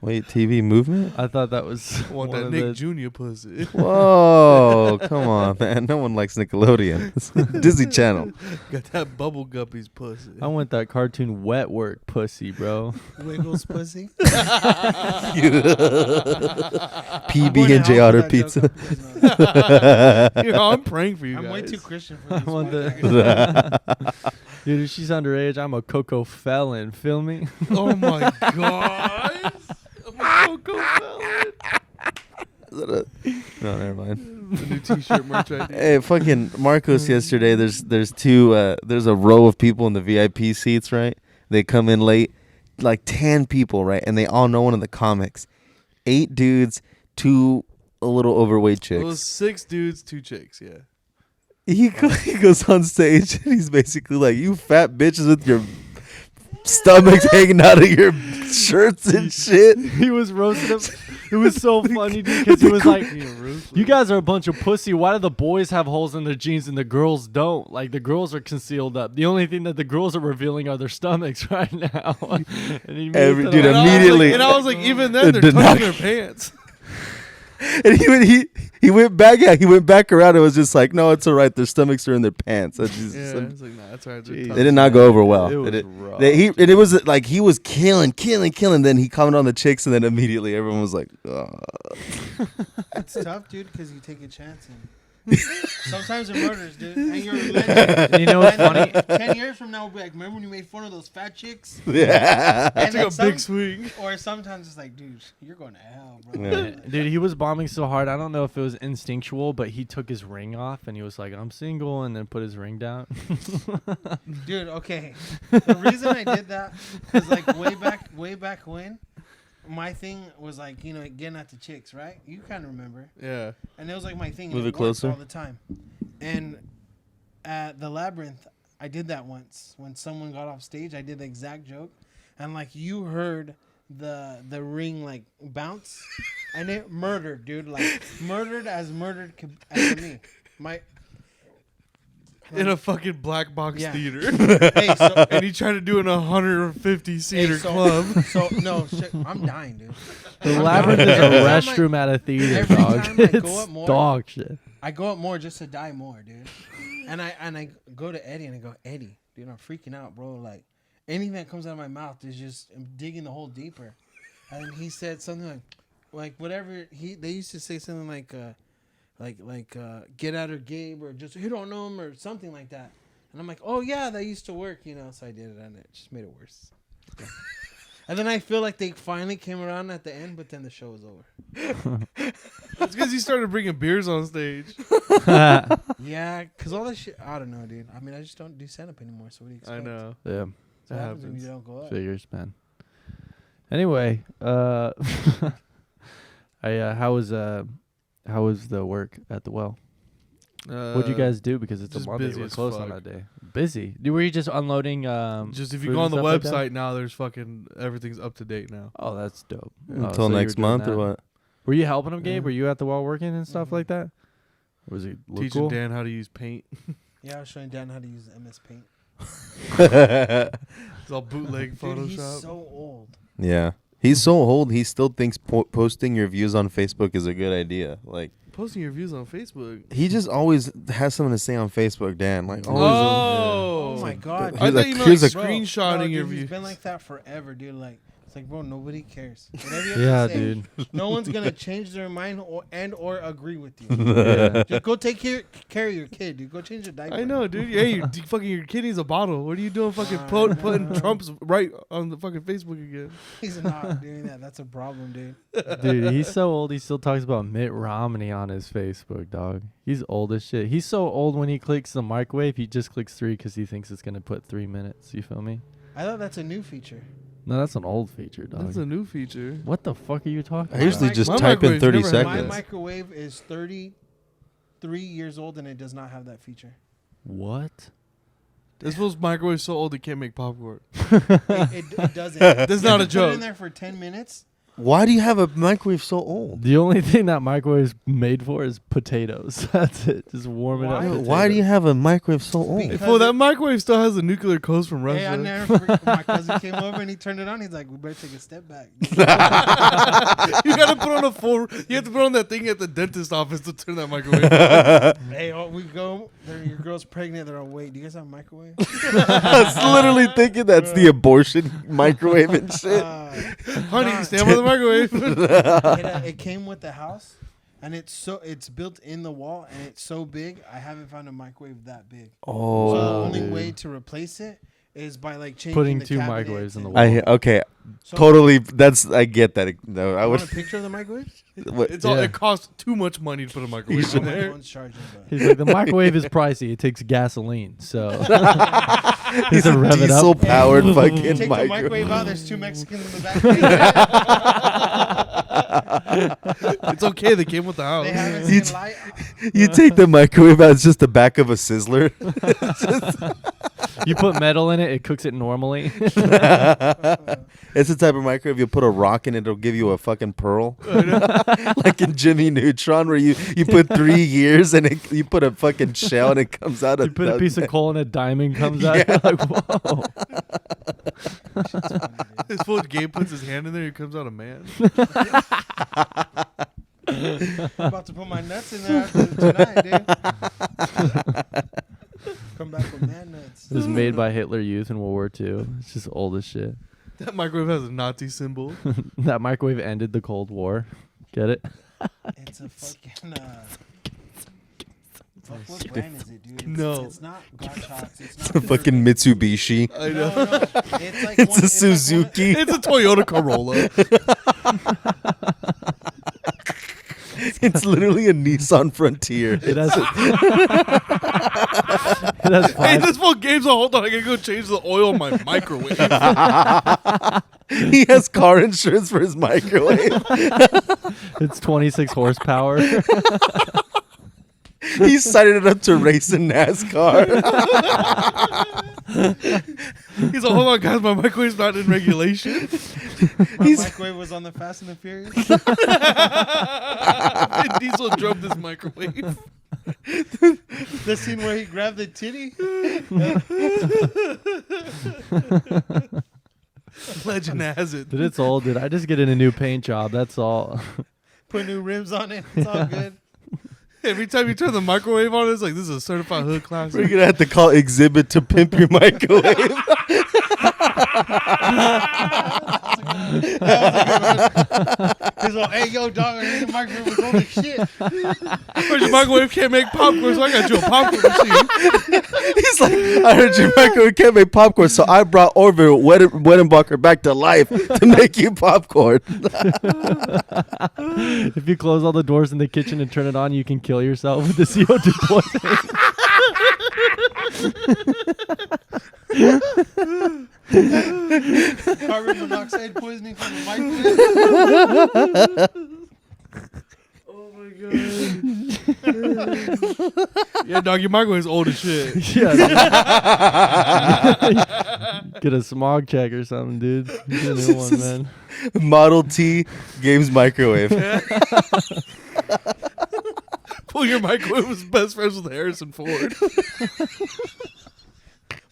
Wait, TV movement? I thought that was Want one that of Nick the, Jr. pussy. Whoa, come on, man. No one likes Nickelodeon. It's Disney Channel. Got that bubble guppies pussy. I want that cartoon wet work pussy, bro. Wiggles pussy. PB and J Otter Pizza. I'm praying for you I'm guys. way too Christian for I this. want podcast. Dude, if she's underage, I'm a cocoa felon. Feel me? Oh my god. I'm a cocoa felon. No, never mind. The new t-shirt merch idea. Hey, fucking Marcos yesterday, there's a row of people in the VIP seats, right? They come in late, like 10 people, right? And they all know one of the comics. 8 dudes, 2 a little overweight chicks. It was 6 dudes, 2 chicks, yeah. He goes on stage and he's basically like, you fat bitches with your stomachs hanging out of your shirts and shit. He was roasting him. It was so funny, dude, because he was like, you guys are a bunch of pussy. Why do the boys have holes in their jeans and the girls don't? Like, the girls are concealed up. The only thing that the girls are revealing are their stomachs right now. And he made Every- it dude, like- immediately- And I was like, even then, they're Did not- tucking their pants. And he went back around and was just like, no, it's all right. Their stomachs are in their pants. That's just- Yeah, it's like, nah, that's all right. they're Jeez. tucking they did not go over well. It was They did- rough, it was like he was killing. Then he commented on the chicks, and then immediately everyone was like, It's tough, dude, because you take a chance and sometimes it murders, dude. And you're a legend. You know what's funny? 10 years from now, we'll be like, remember when you made fun of those fat chicks? yeah. And Took then a big swing. Or sometimes it's like, dude, you're going to hell, bro. Yeah. Dude, he was bombing so hard. I don't know if it was instinctual, but he took his ring off and he was like, I'm single, and then put his ring down. Dude, okay. The reason I did that was like way back when, my thing was like, you know, getting at the chicks, right? You kind of remember. Yeah. And it was like my thing. Move and it closer. all the time. And at the Labyrinth, I did that once. When someone got off stage, I did the exact joke. And like you heard the ring like bounce. And it murdered, dude. Like murdered as me. In a fucking black box Yeah. theater. Hey, so And he tried to do it in a 150-seater Hey, so- club. so no shit, I'm dying, dude. The Labyrinth is a Every time I- restroom at a theater, every dog. time I go It's up more- dog shit. I go up more just to die more, dude. And I go to Eddie and I go, Eddie, dude, I'm freaking out, bro. Like anything that comes out of my mouth is just I'm digging the hole deeper. And he said something like whatever they used to say something like get out of Gabe or just you don't know him or something like that. And I'm like, oh yeah, that used to work, you know. So I did it and it just made it worse. And then I feel like they finally came around at the end, but then the show was over. It's because he started bringing beers on stage. Yeah, because all that shit, I don't know, dude. I mean, I just don't do stand-up anymore, so what do you expect? I know. Yeah, So what happens when happens. you don't go up? figures, man. Anyway, how was the work at the well? What'd you guys do? Because it's a just Monday. busy We're as closed fuck. on that day. Busy. Were you just unloading? Just if you food go on and the stuff like that? website now, there's fucking everything's up to date now. Oh, that's dope. Until so you were next doing month that. or what? Were you helping him, Gabe? Yeah. Were you at the well working and stuff Mhm. like that? Or was it look Teaching cool? Dan how to use Paint. Yeah, I was showing Dan how to use MS Paint. It's all bootleg Dude, Photoshop. he's so old. Yeah. He's so old, he still thinks posting your views on Facebook is a good idea. Like, Posting your views on Facebook. he just always has something to say on Facebook, Dan. Like, always. Oh my god. Here's I thought a- you meant here's like a- Bro, screenshotting no, your dude, views. He's been like that forever, dude. Like, it's like, bro, nobody cares. Whatever you have Yeah, to say, dude. no one's gonna change their mind or agree with you. Yeah. Just go take care of your kid, dude. Go change your diaper. I know, dude. Yeah, you fucking your kid needs a bottle. What are you doing? Fucking putting Trump's right on the fucking Facebook again. He's not doing that. That's a problem, dude. Dude, he's so old. He still talks about Mitt Romney on his Facebook, dog. He's old as shit. He's so old when he clicks the microwave, he just clicks 3 because he thinks it's gonna put 3 minutes. You feel me? I thought that's a new feature. No, that's an old feature, dog. That's a new feature. What the fuck are you talking I usually My just my type in microwave's 30 never had My seconds. microwave is 33 years old and it does not have that feature. What? This fool's microwave so old it can't make popcorn. It doesn't. That's not a Put it in joke. there for 10 minutes. Why do you have a microwave so old? The only thing that microwave is made for is potatoes. That's it. Just warm it up. Why? Why do you have a microwave so old? Because- Fool, that microwave still has the nuclear codes from Russia. Hey, I never forget. My cousin came over and he turned it on. He's like, "We better take a step back." You gotta put on a full. You have to put on that thing at the dentist office to turn that microwave. Hey, we go. Your girl's pregnant. They're on. Wait, do you guys have a microwave? I was literally thinking that's the abortion microwave and shit. Honey, Nah. stand by the microwave. It came with the house, and it's built in the wall, and it's so big. I haven't found a microwave that big. Oh, So the only dude. way to replace it is by like changing Putting the 2 cabinets microwaves in the and- wall. Okay, So- totally. I get that. No, I You would. want a picture of the microwave? What- It's all. Yeah. It costs too much money to put a microwave in My there. phone's charging, but He's like, the microwave is pricey. It takes gasoline. So He's a rev it up. diesel powered fucking take the microwave. microwave out. There's 2 Mexicans in the back. It's okay. They came with the house. They haven't You seen light. You take the microwave out, it's just the back of a sizzler. you put metal in it, it cooks it normally. It's the type of microwave you put a rock in, it'll give you a fucking pearl. Like in Jimmy Neutron, where you put 3 years and you put a fucking shell and it comes out. You put a piece of coal and a diamond comes out. You're like, whoa. This fool Gabe puts his hand in there. He comes out a man. I'm about to put my nuts in there after tonight, dude. Come back with man nuts. It was made by Hitler Youth in World War II. It's just old as shit. That microwave has a Nazi symbol. That microwave ended the Cold War. Get it? It's a fucking. Fuck, what brand is it, dude? No. It's not Gottschalk's. It's It's not a fucking Mitsubishi. I No, know. no. It's like It's one, a like Suzuki. It's a Toyota Corolla. It's literally a Nissan Frontier. It has. It has Hey, 5. this fool Gabe's a hold on. I gotta go change the oil in my microwave. He has car insurance for his microwave. It's 26 horsepower. He signed it up to race in NASCAR. He's like, hold on, guys, my microwave's not in regulation. My microwave was on the Fast and the Furious. Vin Diesel drove this microwave. The scene where he grabbed the titty. Legend has it. Dude, it's old. Did I just get in a new paint job? That's all. Put new rims on it. It's all good. Every time you turn the microwave on, it's like, this is a certified hood We're classic. gonna have to call Exhibit to pimp your microwave. He's like, hey, yo, dog, I think the microwave was old as shit. But your microwave can't make popcorn, so I got you a popcorn machine. He's like, I heard your microwave can't make popcorn, so I brought Orville Wedenbacher back to life to make you popcorn. If you close all the doors in the kitchen and turn it on, you can kill yourself with the CO2 poisoning. Carbon monoxide poisoning from the microwave. Oh my god. Yeah, dog, your microwave's old as shit. Yeah. Get a smog check or something, dude. Get a new one, man. Model T Games microwave. Well, your microwave was best friends with Harrison Ford.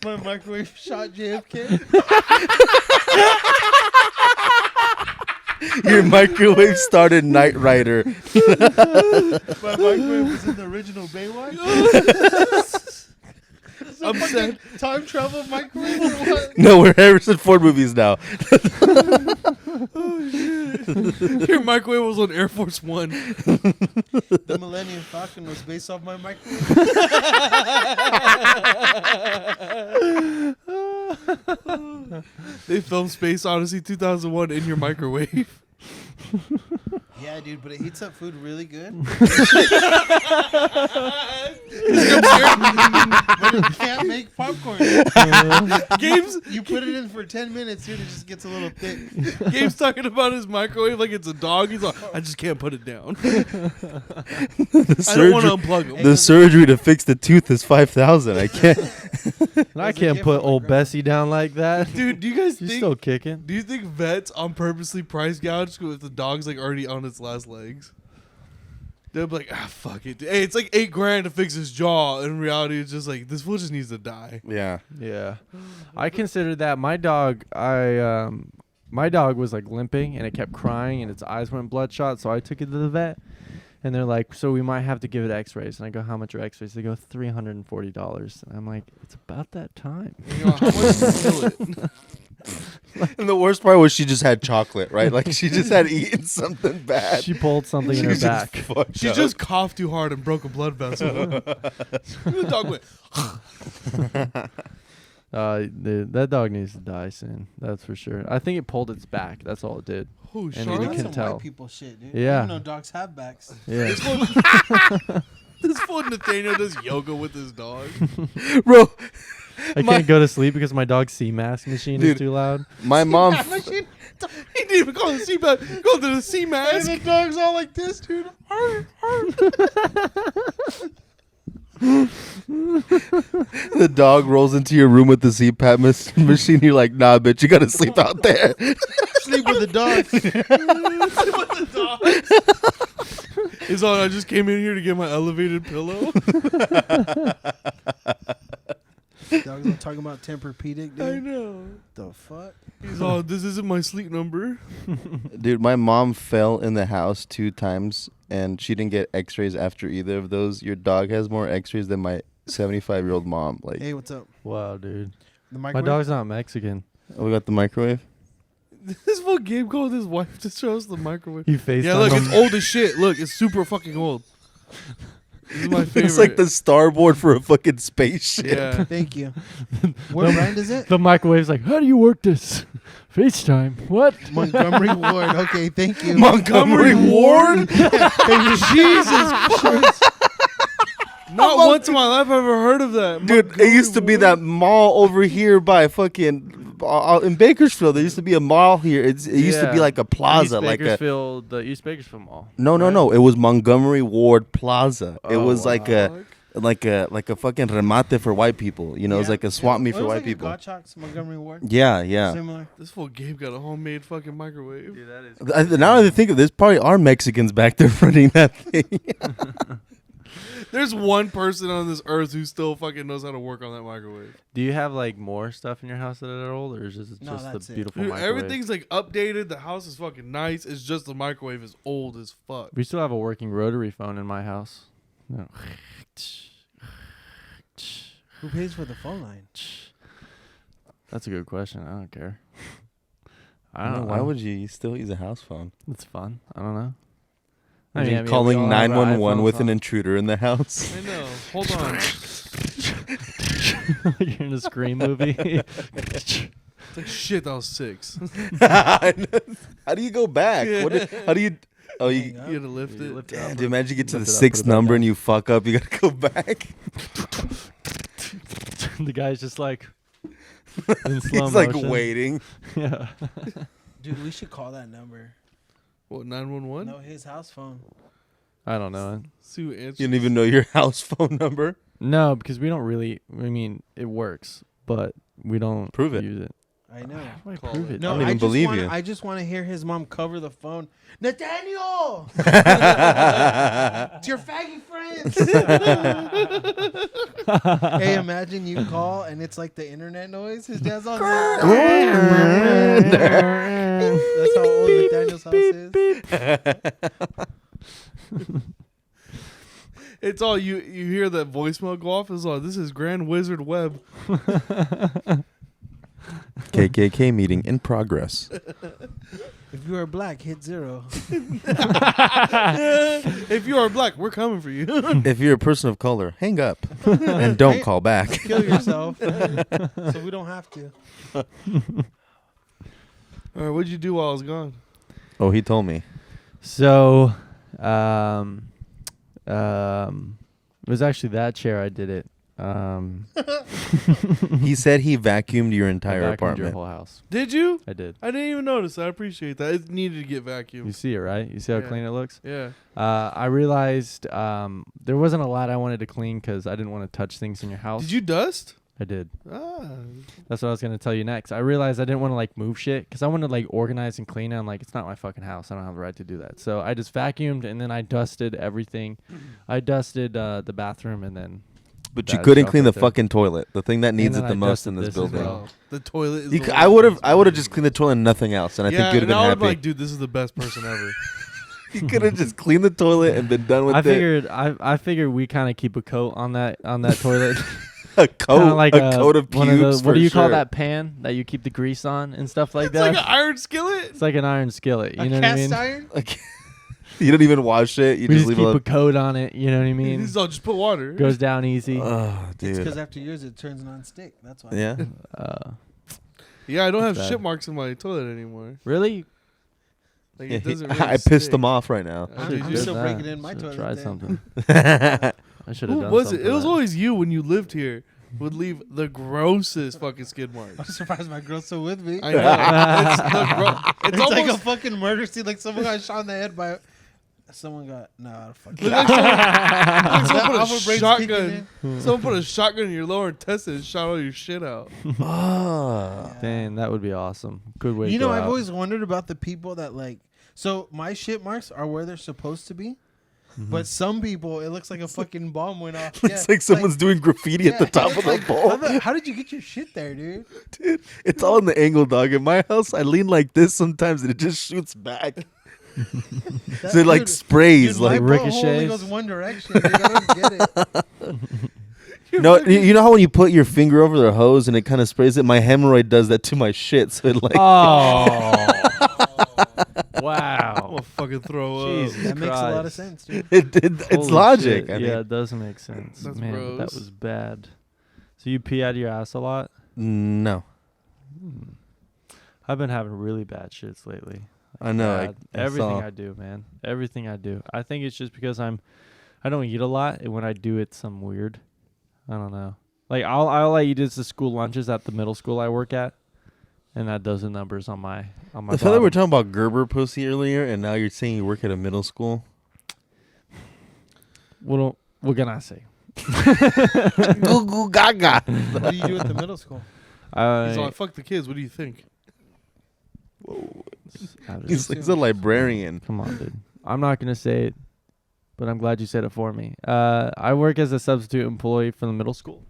My microwave shot JFK. Your microwave started Knight Rider. My microwave was in the original Baywatch. I'm sad. Time travel microwave or what? No, we're Harrison Ford movies now. Your microwave was on Air Force One. The Millennium Falcon was based off my microwave. They filmed Space Odyssey 2001 in your microwave. Yeah, dude, but it heats up food really good. But it can't make popcorn. Games You put it in for 10 minutes, dude, it just gets a little thick. Gabe's talking about his microwave like it's a dog. He's like, I just can't put it down. I don't want to unplug him. The surgery to fix the tooth is $5,000. I can't. And I can't put old Bessie down like that. Dude, do you guys She's think? still kicking. Do you think vets on purposely price gouge if the dog's like already on its last legs? They'll be like, fuck it. Hey, it's like $8,000 to fix his jaw. In reality, it's just like this fool just needs to die. Yeah. Yeah, I considered that my dog. My dog was like limping and it kept crying and its eyes went bloodshot. So I took it to the vet, and they're like, "So we might have to give it X-rays." And I go, "How much are X-rays?" They go, $340. And I'm like, "It's about that time." You know, how much to kill it? And the worst part was she just had chocolate, right? Like she just had eaten something bad. She pulled something in her was just back. fucked She up. just coughed too hard and broke a blood vessel. The dog went. That dog needs to die soon. That's for sure. I think it pulled its back. That's all it did. Oh, And Sean. you That's can some tell. white people shit, dude. Yeah. Even though dogs have backs. Yeah. This fool Nathaniel does yoga with his dog. Bro, I can't go to sleep because my dog's sea mask machine Dude. is too loud. my mom. He didn't even call it the sea mask. He called it a sea And mask. the dog's all like this, dude. The dog rolls into your room with the CPAP machine. You're like, nah, bitch, you gotta sleep out there. Sleep with the dog. He's all, I just came in here to get my elevated pillow. Dogs are talking about Tempur-Pedic, dude. I know. The fuck? He's all, this isn't my sleep number. Dude, my mom fell in the house 2 times and she didn't get x-rays after either of those. Your dog has more x-rays than my 75-year-old mom. Like, Hey, what's up? Wow, dude. The My microwave? dog's not Mexican. oh, we got the microwave. This full Gabe called his wife to show us the microwave. You FaceTime Yeah, look, him. it's old as shit. Look, it's super fucking old. This is my favorite. It's like the starboard for a fucking spaceship. Yeah. Thank you. What brand is it? The microwave's like, how do you work this? FaceTime. What? Montgomery Ward. Okay, thank you. Montgomery Ward? Jesus Christ. Not once in my life have I ever heard of that. Dude, it used to be that mall over here by fucking in Bakersfield. There used to be a mall here. It used to be Yeah. like a plaza, East like a Bakersfield, the East Bakersfield Mall. no. It was Montgomery Ward Plaza. It Oh, was like Fuck. a fucking remate for white people. You know, it's Yeah. like a swap meet What for was white it, people. Gottschalk's Montgomery Ward. Yeah. Similar. This fool Gabe got a homemade fucking microwave. Dude, that is Now that I think of this, probably are Mexicans back there running that thing. There's one person on this earth who still fucking knows how to work on that microwave. Do you have like more stuff in your house that are old, or is it No, just that's the it. beautiful Dude, microwave? everything's like updated. The house is fucking nice. It's just the microwave is old as fuck. We still have a working rotary phone in my house. No. Who pays for the phone line? That's a good question. I don't care. I don't know. Why would you still use a house phone? It's fun. I don't know. Imagine we calling all have our 911 with an iPhones intruder in the house. I know. Hold on. on. You're in a Scream movie. It's like, shit, that was 6. How do you go back? How do you? Oh, you. You had to lift You it. lift it Damn, up dude, imagine you get to the lift it up, 6th put it back number down. and you fuck up. You gotta go back. The guy's just like in slow He's like motion. waiting. Yeah. Dude, we should call that number. What, 911? No, his house phone. I don't know. See who answers. You don't even know your house phone number. No, because we don't really. I mean, it works, but we don't Prove it. use it. I know. How do I Call prove it. it? No, don't even just believe wanna, you. I just want to hear his mom cover the phone. Nathaniel, it's your faggy friends. Hey, imagine you call and it's like the internet noise. His dad's on. That's how old Nathaniel's house is. It's all you hear that voicemail go off. It's all, this is Grand Wizard Webb. KKK meeting in progress. If you are black, hit 0. If you are black, we're coming for you. If you're a person of color, hang up and don't call back. Kill yourself, so we don't have to. All right, what'd you do while I was gone? Oh, he told me. So, it was actually that chair I did it. He said he vacuumed your I entire vacuumed your apartment. whole house. Did you? I did. I didn't even notice. I appreciate that. It needed to get You vacuumed. see it, right? You see how Yeah. clean it looks? Yeah. I realized there wasn't a lot I wanted to clean because I didn't want to touch things in your house. Did you dust? I did. Ah. That's what I was gonna tell you next. I realized I didn't want to like move shit because I wanted to like organize and clean it. I'm like, it's not my fucking house. I don't have the right to do that. So I just vacuumed and then I dusted everything. I dusted the bathroom and then. But you that couldn't shelf clean right the there. fucking toilet. The thing that needs then it the I most in dusted this this as building. well. The toilet is You the c- one I would have. that's I would have bad. just cleaned the toilet and nothing else, and I think Yeah, you'd have and been I would happy. like, dude, this is the best person ever. You could have just cleaned the toilet and been done with I it. figured I figured we kind of keep a coat on that toilet. A coat, Kinda like a coat of one pubes. what do you call sure. that pan that you keep the grease on and stuff like It's that? like an iron skillet. It's like an iron skillet. You A know what I cast mean? iron? Like, you don't even wash it. You We just just leave keep it. a coat on it. You know what I mean? This is all just put water. Goes down easy. Oh, It's dude. because after years it turns non-stick. That's why. Yeah. Yeah, I don't have Bad. shit marks in my toilet anymore. Really? Like Yeah, it doesn't. I Really pissed stick. him off right now. I I'm did still you? breaking in my toilet Tried then. something. I should have Who done was something it? It was for that. always you when you lived here. Would leave the grossest fucking skid I'm marks. surprised my girl's still with me. I know. It's the it's It's like a almost fucking murder scene. Like someone got shot in the head by. Someone got fuck. look like someone That put Alpha a brain's kicking shotgun. in. Someone put a shotgun in your lower intestine and shot all your shit out. Oh. Dang, that would be awesome. Good way. You to know, go I've out. always wondered about the people that like. So my shit marks are where they're supposed to be, but some people it looks like a fucking bomb went off. Looks like someone's doing graffiti at the top of the pole. How did you get your shit there, dude? Dude, it's all in the angle, dog. In my house, I lean like this sometimes, and it just shoots back. So it like Dude, sprays. Dude, like my butthole only ricochets. goes one direction. Dude, I don't get it. no, you know how when you put your finger over the hose and it kind of sprays it. My hemorrhoid does that to my shit. So it like. Oh. I'm Wow. gonna fucking throw up. Jesus That makes a lot of Christ. sense, dude. It's Holy logic. shit. I Yeah, mean. it does make sense. That's Man, gross. that was bad. So you pee out of your ass a lot? No, I've been having really bad shits lately. I know. Bad. I Everything saw. I do, man. Everything I do. I think it's just because I don't eat a lot, and when I do, it's some weird. I don't know. Like all I eat is the school lunches at the middle school I work at, and that does the numbers on my. I thought they were bottom. talking about Gerber pussy earlier, and now you're saying you work at a middle school. What can I say? Goo goo gaga. What do you do at the middle school? He's all, fuck the kids. What do you think? He's a librarian. Come on, dude. I'm not gonna say it, but I'm glad you said it for me. I work as a substitute employee for the middle school.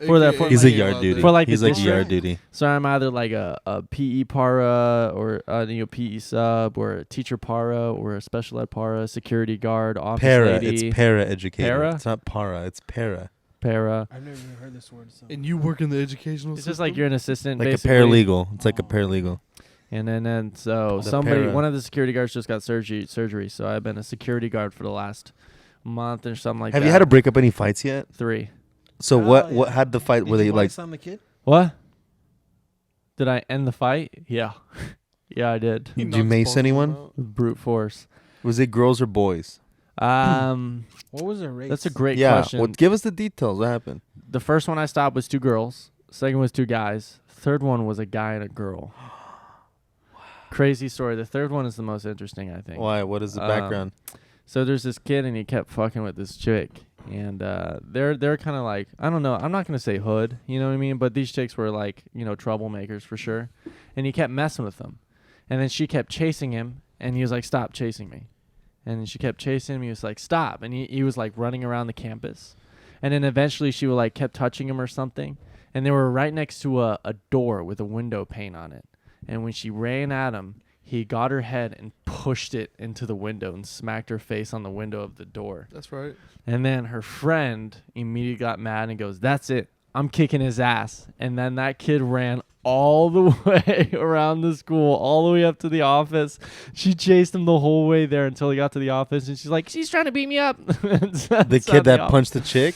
For that- for He's like- a yard duty. For like He's the like yard district. duty. So I'm either like a PE para or PE sub or a teacher para or a special ed para, security guard, office Para. lady, It's para educator. Para? It's not para. It's para. para. I've never even heard this word. So. And you work in the educational It's system? just like you're an assistant, Like basically. a paralegal. It's like a paralegal. And then so The somebody, para. one of the security guards just got surgery. So I've been a security guard for the last month or something like that. Have you had to break up any fights yet? 3. So Oh, what yeah. had the fight? Did Were you they like? ice on the kid? What? Did I end the fight? Yeah. Yeah, I did. He Did you knocks mace both of them anyone? out. With brute force. Was it girls or boys? What was their race? That's a great Yeah. question. Well, give us the details. What happened? The first one I stopped was 2 girls. Second was 2 guys. Third one was a guy and a girl. Crazy story. The third one is the most interesting, I think. Why? What is the background? So there's this kid and he kept fucking with this chick, and they're kind of like, I don't know, I'm not gonna say hood, you know what I mean, but these chicks were like, you know, troublemakers for sure, and he kept messing with them, and then she kept chasing him, and he was like, stop chasing me, and then she kept chasing him. He was like, stop, and he was like running around the campus, and then eventually she would like kept touching him or something, and they were right next to a door with a window pane on it, and when she ran at him, he got her head and pushed it into the window and smacked her face on the window of the door. That's right. And then her friend immediately got mad and goes, that's it. I'm kicking his ass. And then that kid ran all the way around the school, all the way up to the office. She chased him the whole way there until he got to the office. And she's like, she's trying to beat me up. The kid that punched the chick.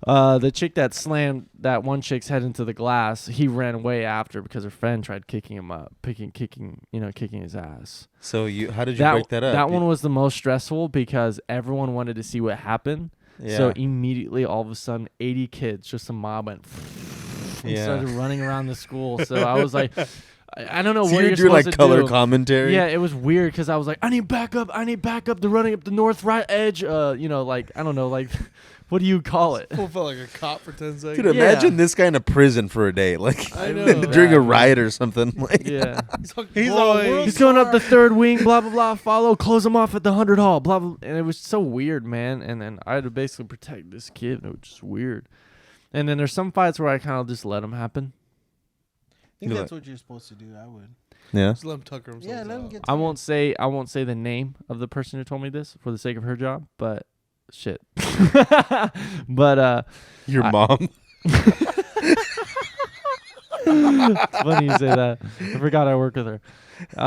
The chick that slammed that one chick's head into the glass, he ran away after because her friend tried kicking him up, kicking his ass. So how did you break that up? That one was the most stressful because everyone wanted to see what happened. Yeah. So immediately, all of a sudden, 80 kids, just a mob went and started running around the school. So I was like, I don't know So what you you're do supposed like to color do. commentary. Yeah, it was weird because I was like, I need backup. They're running up the north right edge. Like I don't know, like what do you call it? Full felt like a cop for 10 seconds. Dude, imagine this guy in a prison for a day, like I know. during a riot or something. Like, Yeah. He's He's going up the third wing, blah, blah, blah, follow, close him off at the 100 hall, blah, blah. And it was so weird, man. And then I had to basically protect this kid. It was just weird. And then there's some fights where I kind of just let them happen. I think You that's like- what you're supposed to do. I would. yeah. Just let him tucker himself. Yeah, let him out. get. I won't say the name of the person who told me this for the sake of her job, but shit. But Your I- mom. it's funny you say that. I forgot I work with her. He's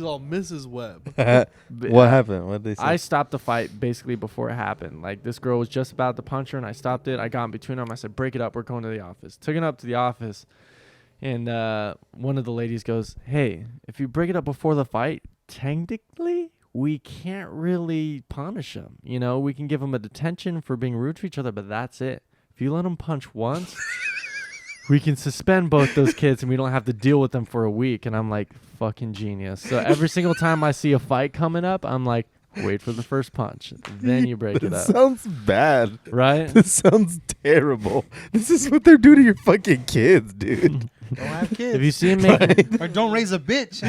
all Mrs. Webb. What happened? What did they say? I stopped the fight basically before it happened. Like this girl was just about to punch her, and I stopped it. I got in between them. I said, "Break it up. We're going to the office." Took it up to the office, and one of the ladies goes, "Hey, if you break it up before the fight, technically we can't really punish him. You know, we can give him a detention for being rude to each other, but that's it. If you let him punch once." We can suspend both those kids and we don't have to deal with them for a week. And I'm like, fucking genius. So every single time I see a fight coming up, I'm like, wait for the first punch. Then you break it This up. sounds bad. Right? This sounds terrible. This is what they're doing to your fucking kids, dude. Don't have kids. If you see him making... or don't raise a bitch.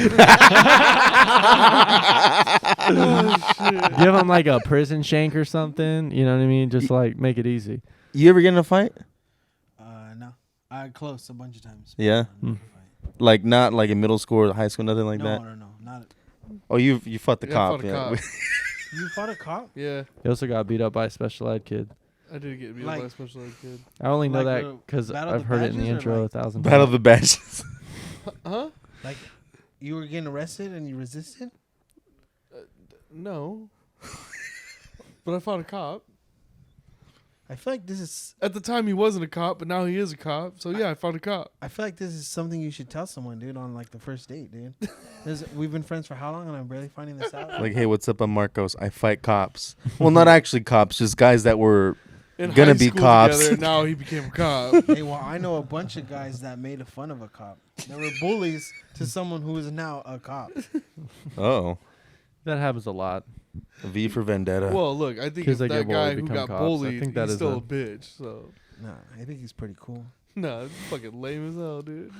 Give him like a prison shank or something. You know what I mean? Just like make it easy. You ever get in a fight? No. I close a bunch of times. Yeah. Never fight. Like not like in middle school or high school, nothing like that. No. Not. Oh, you fought the Yeah, I cop. fought a Yeah. cop. You fought a cop? Yeah, He also got beat up by a special ed kid. I did get beat up Like- by a special ed kid. I only know Like that the because Battle of I've the heard it in the Badges or intro like- 1,000 Battle of times. the Badges. Huh? Like, you were getting arrested and you resisted? No. But I fought a cop. I feel like this is. At the time, he wasn't a cop, but now he is a cop. So yeah, I fought a cop. I feel like this is something you should tell someone, dude, on like the first date, dude. We've been friends for how long, and I'm barely finding this out. Like, hey, what's up? I'm Marcos. I fight cops. Well, not actually cops, just guys that were In Gonna high be school cops. together, now he became a cop. Hey, well, I know a bunch of guys that made fun of a cop. They were bullies to someone who is now a cop. oh That happens a lot. V for Vendetta. Well, look, I think Kids if that that get bullied guy who become got cops. I bullied, think that he's is still a- a bitch. So Nah, I think he's pretty cool. no, it's fucking lame as hell, dude.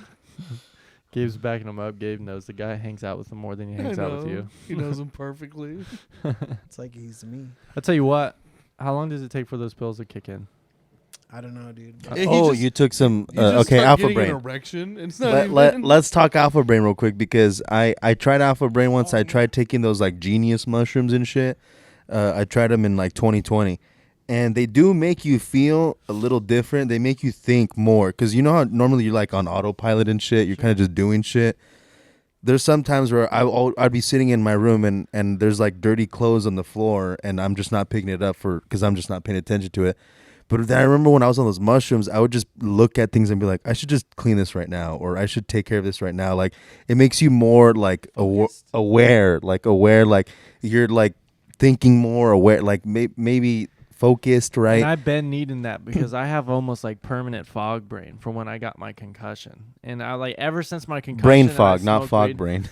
Gabe's backing him up. Gabe knows the guy hangs out with him more than he hangs I out with know. you. He knows him perfectly. It's like he's me. I'll tell you what. How long does it take for those pills to kick in? I don't know, dude. Yeah, he oh, just- you took some. You just Okay, start Alpha getting Brain. an erection, and it's not Let's talk Alpha Brain real quick because I tried Alpha Brain once. I tried taking those like genius mushrooms and shit. I tried them in like 2020, and they do make you feel a little different. They make you think more because you know how normally you're like on autopilot and shit. You're kind of just doing shit. there's some times where I'd be sitting in my room and there's like dirty clothes on the floor and I'm just not picking it up because I'm just not paying attention to it. But then I remember when I was on those mushrooms, I would just look at things and be like, I should just clean this right now, or I should take care of this right now. Like it makes you more like aware, like you're like thinking more aware, like maybe focused, right? And I've been needing that because I have almost like permanent fog brain from when I got my concussion. And I like ever since my concussion. Brain and fog, I not smoked fog weed, brain.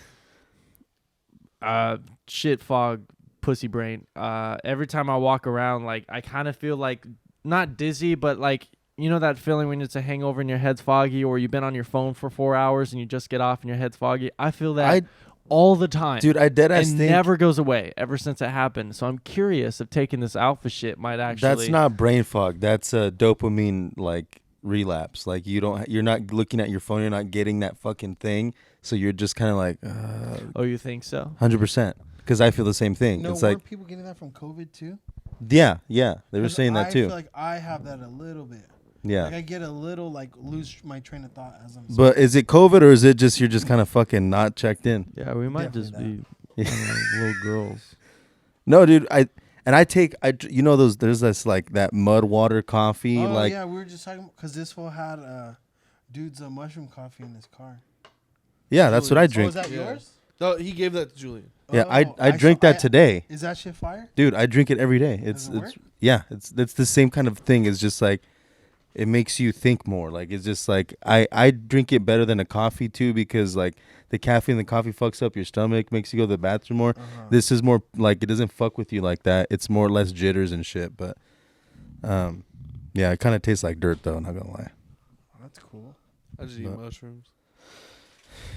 Shit fog, pussy brain. Every time I walk around, like I kind of feel like not dizzy, but like you know that feeling when it's a hangover and your head's foggy, or you've been on your phone for 4 hours and you just get off and your head's foggy. I feel that all the time, Dude, I deadass and think never goes away ever since it happened. So I'm curious if taking this alpha shit might actually. that's not brain fog. That's a dopamine like relapse. Like you're not looking at your phone. You're not getting that fucking thing. So you're just kind of like, Oh, you think so? 100%. Because I feel the same thing. No, it's weren't like, people getting that from COVID too? yeah, they were 'Cause saying that I too. feel like I have that a little bit. Yeah. Like I get a little like lose my train of thought as I'm. But is it COVID or is it just you're just kind of fucking not checked in? Yeah, we might just Definitely be little girls. No, dude. You know those. There's this like that mud water coffee. Oh like yeah, we were just talking because this fool had dude's mushroom coffee in his car. yeah, that's what I Oh, drink. is that Yeah. yours? No, he gave that to Julian. Yeah, Oh, I actually, drink that today, Is that shit fire? dude. I drink it every day. Does it work? It's the same kind of thing. It's just like it makes you think more. Like it's just like I drink it better than a coffee too because like the caffeine in the coffee fucks up your stomach, makes you go to the bathroom more. This is more like it doesn't fuck with you like that. It's more or less jitters and shit. But yeah, it kind of tastes like dirt though. Not gonna lie. That's cool. I just eat mushrooms.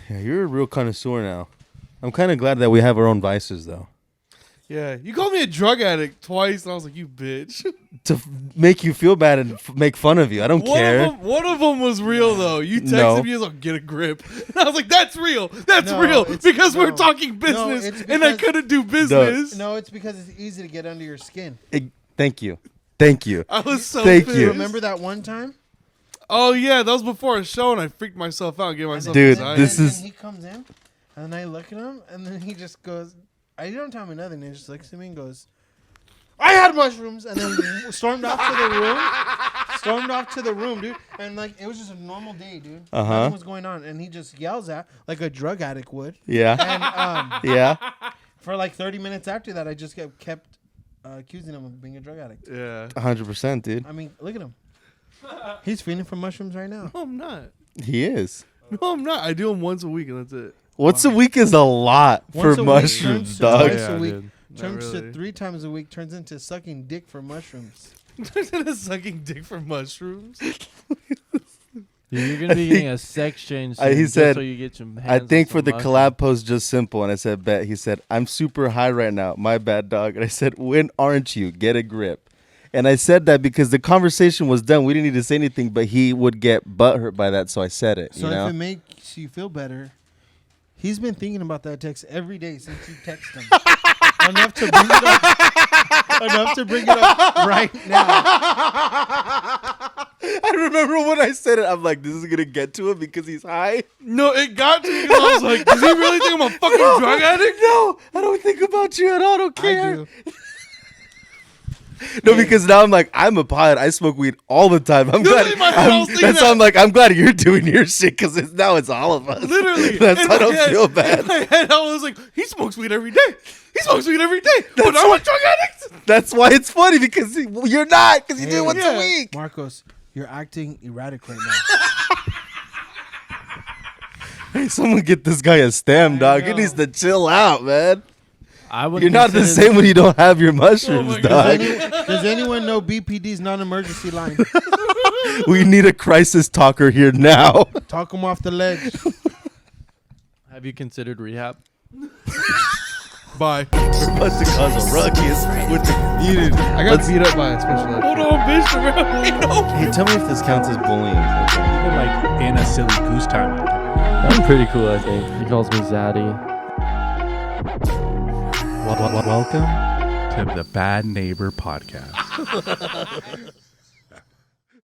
Yeah, you're a real connoisseur now. I'm kind of glad that we have our own vices though. Yeah, you called me a drug addict twice, and I was like, "You bitch." To make you feel bad and make fun of you. I don't care. One of them was real though. You texted No. me, you was like, "Get a grip," and I was like, "That's real. That's No, real," it's- because we're no. talking business, it's and I because- couldn't do business. No, it's because it's easy to get under your skin. Thank you. I was so Thank pissed. you. Remember that one time? Oh yeah, that was before a show, and I freaked myself out and gave myself Dude, anxiety. this is- And he comes in, and I look at him, and then he just goes, "I don't tell me nothing." He just looks at me and goes, "I had mushrooms," and then stormed off to the room. Stormed off to the room, dude, and like it was just a normal day, dude. Nothing was going on, and he just yells at like a drug addict would. Yeah. And Yeah. for like 30 minutes after that, I just kept accusing him of being a drug addict. Yeah. 100%, dude. I mean, look at him. He's feeding from mushrooms right now. No, I'm not. He is. No, I'm not. I do them once a week, and that's it. Once a week is a lot Once for a week mushrooms, turns to dog. twice a week. Not Turns really. to 3 times a week. Turns into sucking dick for mushrooms. Sucking dick for mushrooms. You're gonna be getting a sex change. He soon, said, just so you get some I hands think on for some the mushrooms. collab post, just simple. And I said, bet. He said, I'm super high right now. My bad, dog. And I said, when aren't you? Get a grip. And I said that because the conversation was done. We didn't need to say anything, but he would get butthurt by that. So I said it. So you know? if it makes you feel better, he's been thinking about that text every day since you text him. Enough to bring it up. Enough to bring it up right now. I remember when I said it, I'm like, this is going to get to him because he's high. No, it got to me because I was like, does he really think I'm a fucking drug addict? No, I don't think about you at all. I don't care. I do. No, because now I'm like, I'm a pilot. I smoke weed all the time. I'm glad. Literally, my head, I was thinking That's that. why I'm like, I'm glad you're doing your shit because now it's all of us. Literally. That's In why I my don't head- feel bad. In my head, I was like, he smokes weed every day. He smokes weed every day. But I'm a drug addict. That's why it's funny because you're not because you do it once Yeah. a week. Marcos, you're acting erratic right now. Hey, someone get this guy a stem, dog. He know. needs to chill out, man. I would. You're not the same when you don't have your mushrooms, my dog. Does anyone know BPD's non-emergency line? We need a crisis talker here now. Talk him off the ledge. Have you considered rehab? Bye. We're about to cause a ruckus with the community. I got beat up by a special ed. Hold on, bitch. Hey, tell me if this counts as bullying. Even like in a silly goose time. I'm pretty cool, I think. He calls me Zaddy. Welcome to the Bad Neighbor Podcast.